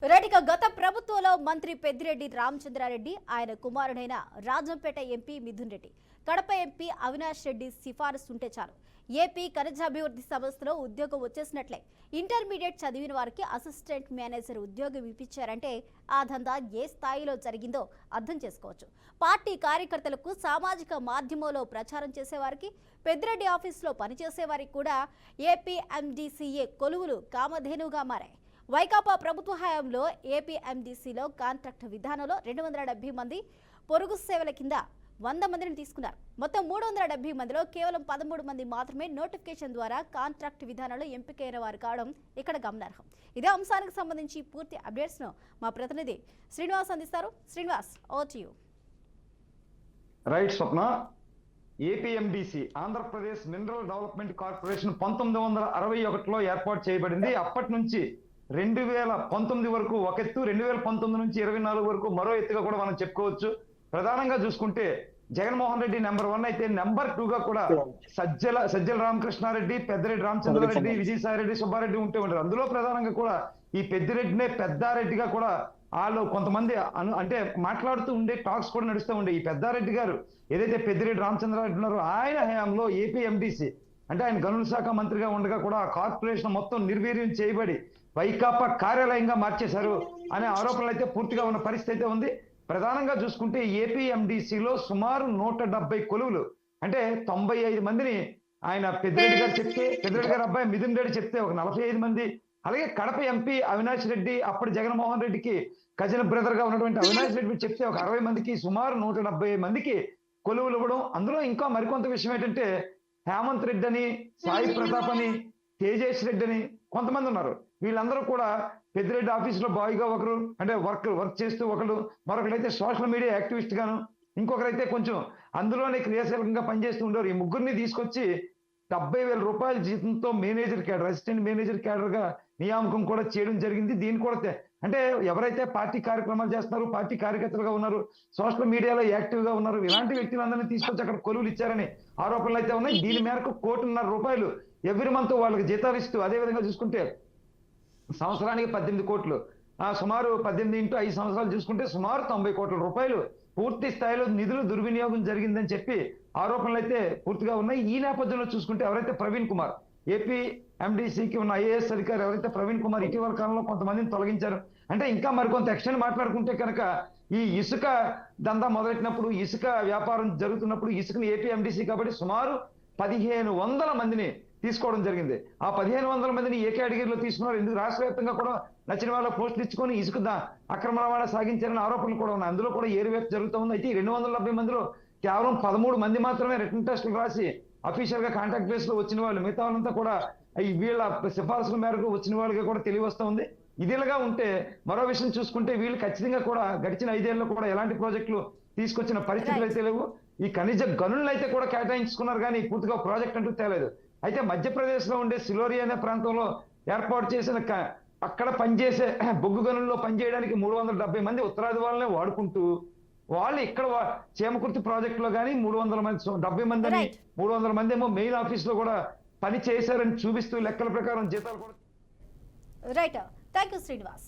రెడ్డిగా గత ప్రభుత్వంలో మంత్రి పెద్దిరెడ్డి రామచంద్రారెడ్డి ఆయన కుమారుడైన రాజంపేట ఎంపీ మిథున్ రెడ్డి కడప ఎంపీ అవినాష్ రెడ్డి సిఫారసు ఉంటే చాలు ఏపీ ఖనిజాభివృద్ధి సంస్థలో ఉద్యోగం వచ్చేసినట్లే ఇంటర్మీడియట్ చదివిన వారికి అసిస్టెంట్ మేనేజర్ ఉద్యోగం ఇప్పించారంటే ఆ దందా ఏ స్థాయిలో జరిగిందో అర్థం చేసుకోవచ్చు. పార్టీ కార్యకర్తలకు సామాజిక మాధ్యమంలో ప్రచారం చేసేవారికి పెద్దిరెడ్డి ఆఫీసులో పనిచేసేవారికి కూడా ఏపీఎండీసీఏ కొలువులు కామధేనుగా మారాయి. వైకాపా ప్రభుత్వ హయాంలో ఏపీఎండీసీలో కాంట్రాక్ట్ విధానంలో 270 మంది పొరుగు సేవల కింద 100 మందిని తీసుకున్నారు. మొత్తం 370 మందిలో కేవలం 13 మంది మాత్రమే నోటిఫికేషన్ ద్వారా కాంట్రాక్ట్ విధానంలో ఎంపికైన వారు కావడం ఇక్కడ గమనార్హం. ఇదే అంశానికి సంబంధించి పూర్తి అప్డేట్స్ ను మా ప్రతినిధి శ్రీనివాస్ అందిస్తారు. Srinivas, over to you. Right Swapna. APMDC Andhra Pradesh mineral development corporation 1961లో ఏర్పాటు చేయబడింది. అప్పటి నుంచి 2019 వరకు ఒక ఎత్తు, 2019 నుంచి 24 వరకు మరో ఎత్తుగా కూడా మనం చెప్పుకోవచ్చు. ప్రధానంగా చూసుకుంటే జగన్మోహన్ రెడ్డి నెంబర్ 1 అయితే నెంబర్ 2 గా కూడా సజ్జల రామకృష్ణారెడ్డి, పెద్దిరెడ్డి రామచంద్రారెడ్డి, విజయసాయిరెడ్డి, సుబ్బారెడ్డి ఉంటూ ఉంటారు. అందులో ప్రధానంగా కూడా ఈ పెద్దిరెడ్డినే పెద్దారెడ్డిగా కూడా వాళ్ళు కొంతమంది అంటే మాట్లాడుతూ ఉండే టాక్స్ కూడా నడుస్తూ ఉండే. ఈ పెద్దారెడ్డి గారు ఏదైతే పెద్దిరెడ్డి రామచంద్రారెడ్డి ఉన్నారో ఆయన హయాంలో ఏపీఎండీసీ అంటే ఆయన గనుల శాఖ మంత్రిగా ఉండగా కూడా ఆ కార్పొరేషన్ మొత్తం నిర్వీర్యం చేయబడి వైకాపా కార్యాలయంగా మార్చేశారు అనే ఆరోపణలు అయితే పూర్తిగా ఉన్న పరిస్థితి అయితే ఉంది. ప్రధానంగా చూసుకుంటే ఏపీఎండీసీలో సుమారు 170 కొలువులు అంటే 95 మందిని ఆయన పెద్దిరెడ్డి గారు చెప్తే, పెద్దిరెడ్డి గారు అబ్బాయి మిథున్ రెడ్డి చెప్తే ఒక 45 మంది, అలాగే కడప ఎంపీ అవినాష్ రెడ్డి అప్పుడు జగన్మోహన్ రెడ్డికి కజిన్ బ్రదర్ గా ఉన్నటువంటి అవినాష్ రెడ్డి చెప్తే ఒక 60 మందికి సుమారు 170 మందికి కొలువులు ఇవ్వడం. అందులో ఇంకా మరికొంత విషయం ఏంటంటే హేమంత్ రెడ్డి అని, సాయి ప్రతాప్ అని, తేజేష్ రెడ్డి అని కొంతమంది ఉన్నారు. వీళ్ళందరూ కూడా పెద్దిరెడ్డి ఆఫీసులో బాయ్గా ఒకరు అంటే వర్క్ చేస్తూ ఒకరు, మరొకరైతే సోషల్ మీడియా యాక్టివిస్ట్ గాను, ఇంకొకరైతే కొంచెం అందులోనే క్రియాశీలకంగా పనిచేస్తూ ఉండేవారు. ఈ ముగ్గురిని తీసుకొచ్చి 70,000 రూపాయల జీతంతో manager cadre, assistant manager cadre గా నియామకం కూడా చేయడం జరిగింది. దీన్ని కూడా అంటే ఎవరైతే పార్టీ కార్యక్రమాలు చేస్తున్నారు, పార్టీ కార్యకర్తలుగా ఉన్నారు, సోషల్ మీడియాలో యాక్టివ్ గా ఉన్నారు, ఇలాంటి వ్యక్తులందరినీ తీసుకొచ్చి అక్కడ కొలువులు ఇచ్చారని ఆరోపణలు అయితే ఉన్నాయి. దీని మేరకు 1,50,00,000 రూపాయలు ఎవ్రీ మంత్ వాళ్ళకి జీతాలు ఇస్తూ, అదే విధంగా చూసుకుంటే సంవత్సరానికి 18 కోట్లు, సుమారు 18 × 5 సంవత్సరాలు చూసుకుంటే సుమారు 90 కోట్ల రూపాయలు పూర్తి స్థాయిలో నిధులు దుర్వినియోగం జరిగిందని చెప్పి ఆరోపణలు అయితే పూర్తిగా ఉన్నాయి. ఈ నేపథ్యంలో చూసుకుంటే ఎవరైతే ప్రవీణ్ కుమార్, ఏపీ ఎండీసీకి ఉన్న ఐఏఎస్ అధికారి ఎవరైతే ప్రవీణ్ కుమార్ ఇటీవల కాలంలో కొంతమందిని తొలగించారు. అంటే ఇంకా మరికొంత ఎక్స్టెండ్ మాట్లాడుకుంటే కనుక ఈ ఇసుక దందా మొదలెట్టినప్పుడు, ఇసుక వ్యాపారం జరుగుతున్నప్పుడు ఇసుకని ఏపీఎండీసీ కాబట్టి సుమారు 1,500 మందిని తీసుకోవడం జరిగింది. ఆ 1,500 మందిని ఏ కేటగిరీలో తీసుకున్నారు, ఎందుకు రాష్ట్ర వ్యాప్తంగా కూడా నచ్చిన వాళ్ళ పోస్టులు ఇచ్చుకొని ఇసుక అక్రమ రవాణా సాగించారని ఆరోపణలు కూడా ఉన్నాయి. అందులో కూడా ఏరువేపు జరుగుతూ ఉంది. అయితే 270 మందిలో కేవలం 13 మంది మాత్రమే రిటర్న్ టెస్టులు రాసి అఫీషియల్ గా కాంటాక్ట్ బేస్ లో వచ్చిన వాళ్ళు, మిగతా వాళ్ళంతా కూడా వీళ్ళ సిఫార్సుల మేరకు వచ్చిన వాళ్ళకి కూడా తెలియవస్తూ ఉంది. ఇదిలాగా ఉంటే మరో విషయం చూసుకుంటే వీళ్ళు ఖచ్చితంగా కూడా గడిచిన 5 ఏళ్లలో కూడా ఎలాంటి ప్రాజెక్టులు తీసుకొచ్చిన పరిస్థితులు అయితే లేవు. ఈ ఖనిజ గనులను అయితే కూడా కేటాయించుకున్నారు కానీ పూర్తిగా ప్రాజెక్ట్ అంటూ తేలేదు. అయితే మధ్యప్రదేశ్ లో ఉండే సిలోరి అనే ప్రాంతంలో ఏర్పాటు చేసిన అక్కడ పనిచేసే బొగ్గు గనుల్లో పనిచేయడానికి 370 మంది ఉత్తరాది వాళ్ళనే వాడుకుంటూ వాళ్ళు ఇక్కడ చేమకుర్తి ప్రాజెక్ట్ లో కానీ 300 మంది 70 మంది 300 మంది ఏమో మెయిన్ ఆఫీస్ లో కూడా పని చేశారని చూపిస్తూ లెక్కల ప్రకారం జీతాలు కూడా. Right, thank you Srinivas.